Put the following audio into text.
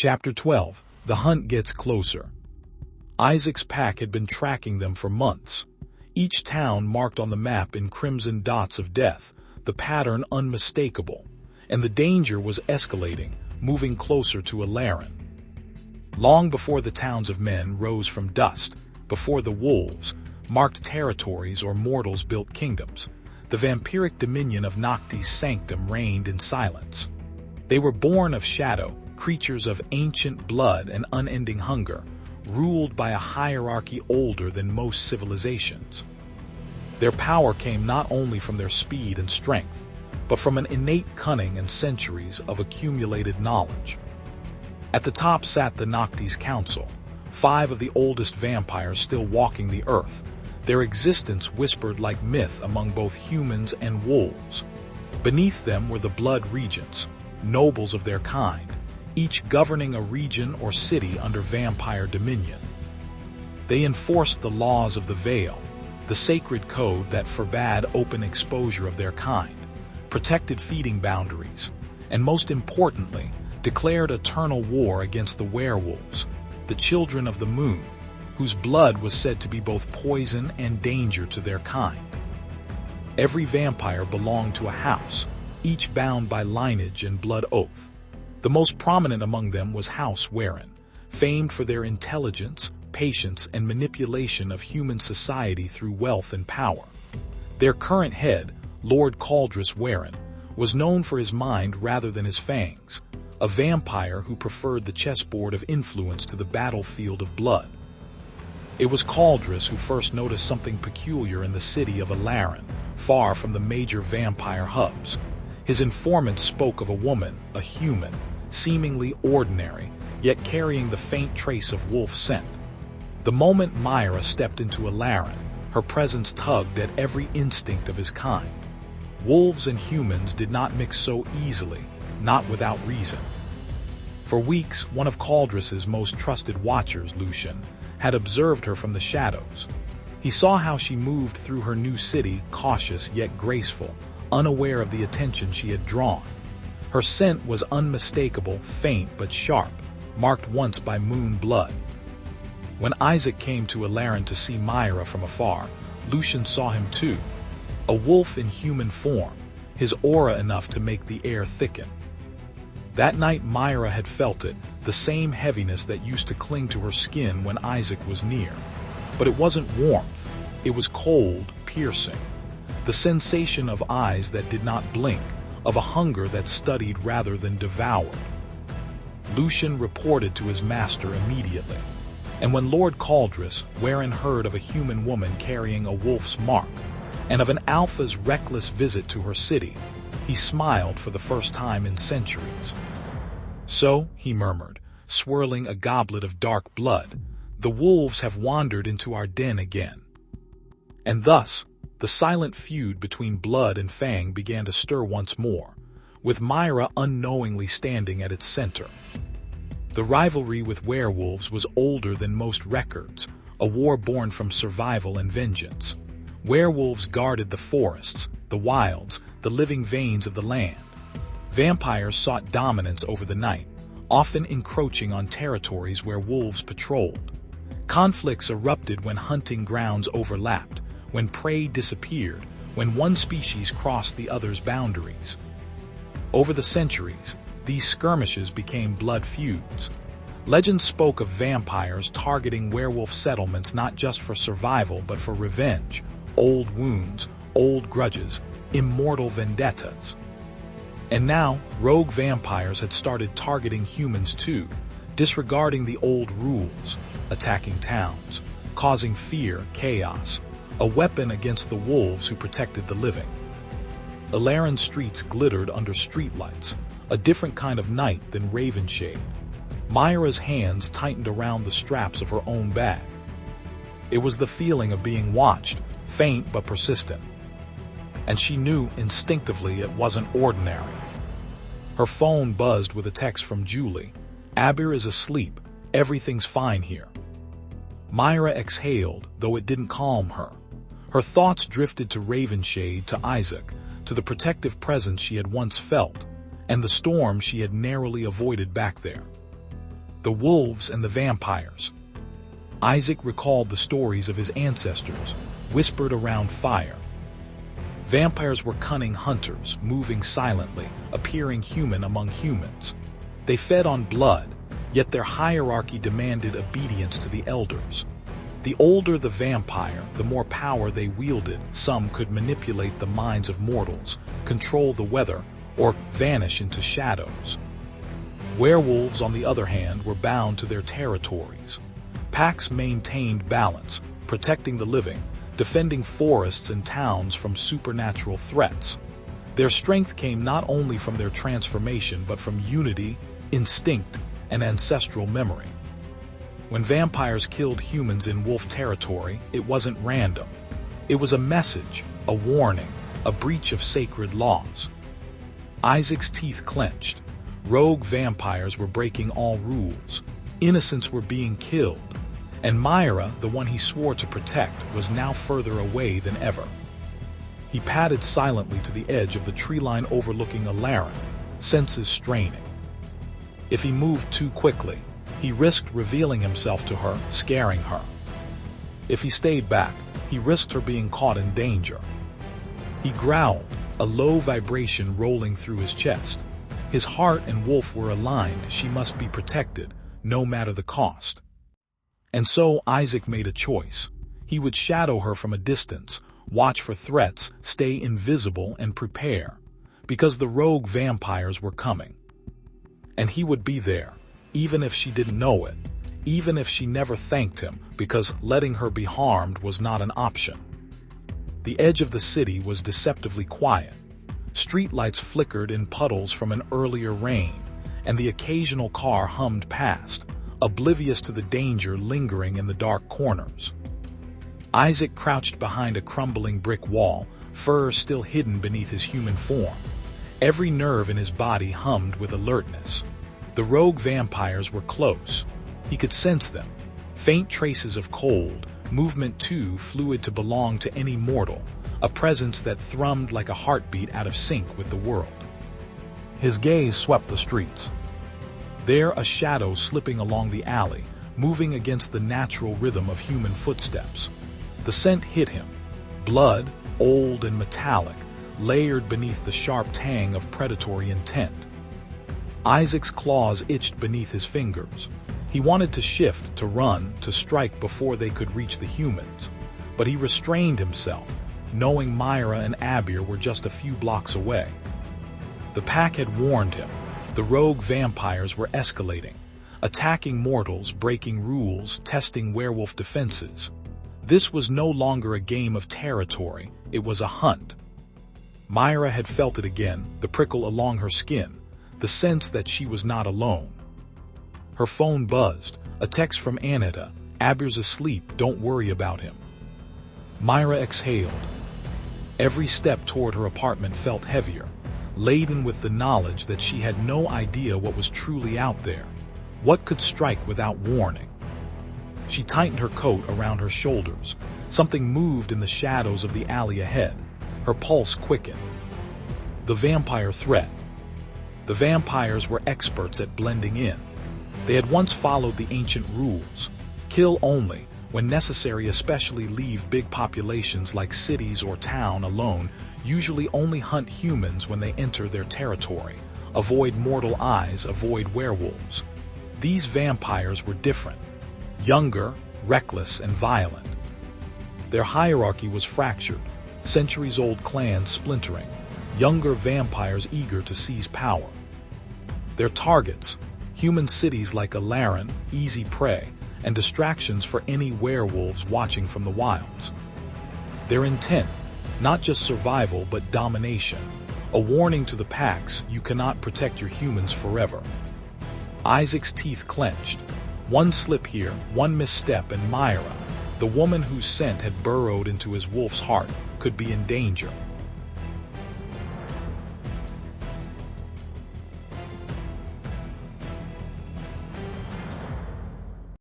Chapter 12. The hunt gets closer. Izek's pack had been tracking them for months. Each town marked on the map in crimson dots of death, the pattern unmistakable, and the danger was escalating, moving closer to Elaren. Long before the towns of men rose from dust, before the wolves marked territories or mortals built kingdoms, the vampiric dominion of Noctis Sanctum reigned in silence. They were born of shadow, creatures of ancient blood and unending hunger, ruled by a hierarchy older than most civilizations. Their power came not only from their speed and strength, but from an innate cunning and centuries of accumulated knowledge. At the top sat the Noctis Council, 5 of the oldest vampires still walking the earth, their existence whispered like myth among both humans and wolves. Beneath them were the Blood Regents, nobles of their kind, each governing a region or city under vampire dominion. They enforced the laws of the Veil, the sacred code that forbade open exposure of their kind, protected feeding boundaries, and most importantly, declared eternal war against the werewolves, the children of the moon, whose blood was said to be both poison and danger to their kind. Every vampire belonged to a house, each bound by lineage and blood oath. The most prominent among them was House Waryn, famed for their intelligence, patience, and manipulation of human society through wealth and power. Their current head, Lord Caldris Waryn, was known for his mind rather than his fangs, a vampire who preferred the chessboard of influence to the battlefield of blood. It was Caldris who first noticed something peculiar in the city of Elaren, far from the major vampire hubs. His informants spoke of a woman, a human, seemingly ordinary, yet carrying the faint trace of wolf scent. The moment Mira stepped into Elaren, her presence tugged at every instinct of his kind. Wolves and humans did not mix so easily, not without reason. For weeks, one of Caldris's most trusted watchers, Lucien, had observed her from the shadows. He saw how she moved through her new city, cautious yet graceful, unaware of the attention she had drawn. Her scent was unmistakable, faint but sharp, marked once by moon blood. When Izek came to Elaren to see Mira from afar, Lucien saw him too. A wolf in human form, his aura enough to make the air thicken. That night Mira had felt it, the same heaviness that used to cling to her skin when Izek was near. But it wasn't warmth, it was cold, piercing. The sensation of eyes that did not blink, of a hunger that studied rather than devoured. Lucien reported to his master immediately, and when Lord Caldris Waryn heard of a human woman carrying a wolf's mark, and of an alpha's reckless visit to her city, he smiled for the first time in centuries. So, he murmured, swirling a goblet of dark blood, the wolves have wandered into our den again. And thus, the silent feud between blood and fang began to stir once more, with Mira unknowingly standing at its center. The rivalry with werewolves was older than most records, a war born from survival and vengeance. Werewolves guarded the forests, the wilds, the living veins of the land. Vampires sought dominance over the night, often encroaching on territories where wolves patrolled. Conflicts erupted when hunting grounds overlapped, when prey disappeared, when one species crossed the other's boundaries. Over the centuries, these skirmishes became blood feuds. Legend spoke of vampires targeting werewolf settlements not just for survival but for revenge, old wounds, old grudges, immortal vendettas. And now, rogue vampires had started targeting humans too, disregarding the old rules, attacking towns, causing fear, chaos, a weapon against the wolves who protected the living. Elaren streets glittered under streetlights, a different kind of night than Ravenshade. Mira's hands tightened around the straps of her own bag. It was the feeling of being watched, faint but persistent. And she knew instinctively it wasn't ordinary. Her phone buzzed with a text from Julie. "Abir is asleep. Everything's fine here." Mira exhaled, though it didn't calm her. Her thoughts drifted to Ravenshade, to Izek, to the protective presence she had once felt, and the storm she had narrowly avoided back there. The wolves and the vampires. Izek recalled the stories of his ancestors, whispered around fire. Vampires were cunning hunters, moving silently, appearing human among humans. They fed on blood, yet their hierarchy demanded obedience to the elders. The older the vampire, the more power they wielded. Some could manipulate the minds of mortals, control the weather, or vanish into shadows. Werewolves, on the other hand, were bound to their territories. Packs maintained balance, protecting the living, defending forests and towns from supernatural threats. Their strength came not only from their transformation but from unity, instinct, and ancestral memory. When vampires killed humans in wolf territory, it wasn't random. It was a message, a warning, a breach of sacred laws. Izek's teeth clenched. Rogue vampires were breaking all rules. Innocents were being killed. And Mira, the one he swore to protect, was now further away than ever. He padded silently to the edge of the tree line overlooking Elaren, senses straining. If he moved too quickly, he risked revealing himself to her, scaring her. If he stayed back, he risked her being caught in danger. He growled, a low vibration rolling through his chest. His heart and wolf were aligned. She must be protected, no matter the cost. And so Izek made a choice. He would shadow her from a distance, watch for threats, stay invisible, and prepare, because the rogue vampires were coming. And he would be there, even if she didn't know it, even if she never thanked him, because letting her be harmed was not an option. The edge of the city was deceptively quiet. Streetlights flickered in puddles from an earlier rain, and the occasional car hummed past, oblivious to the danger lingering in the dark corners. Izek crouched behind a crumbling brick wall, fur still hidden beneath his human form. Every nerve in his body hummed with alertness. The rogue vampires were close. He could sense them. Faint traces of cold, movement too fluid to belong to any mortal, a presence that thrummed like a heartbeat out of sync with the world. His gaze swept the streets. There, a shadow slipping along the alley, moving against the natural rhythm of human footsteps. The scent hit him. Blood, old and metallic, layered beneath the sharp tang of predatory intent. Izek's claws itched beneath his fingers. He wanted to shift, to run, to strike before they could reach the humans. But he restrained himself, knowing Mira and Abir were just a few blocks away. The pack had warned him. The rogue vampires were escalating, attacking mortals, breaking rules, testing werewolf defenses. This was no longer a game of territory, it was a hunt. Mira had felt it again, the prickle along her skin, the sense that she was not alone. Her phone buzzed, a text from Anita, "Abir's asleep, don't worry about him." Mira exhaled. Every step toward her apartment felt heavier, laden with the knowledge that she had no idea what was truly out there, what could strike without warning. She tightened her coat around her shoulders. Something moved in the shadows of the alley ahead. Her pulse quickened. The vampire threat. The vampires were experts at blending in. They had once followed the ancient rules. Kill only, when necessary, especially leave big populations like cities or town alone, usually only hunt humans when they enter their territory. Avoid mortal eyes, avoid werewolves. These vampires were different. Younger, reckless, and violent. Their hierarchy was fractured, centuries-old clans splintering, younger vampires eager to seize power. Their targets, human cities like Elaren, easy prey, and distractions for any werewolves watching from the wilds. Their intent, not just survival but domination, a warning to the packs: you cannot protect your humans forever. Izek's teeth clenched. One slip here, one misstep, and Mira, the woman whose scent had burrowed into his wolf's heart, could be in danger.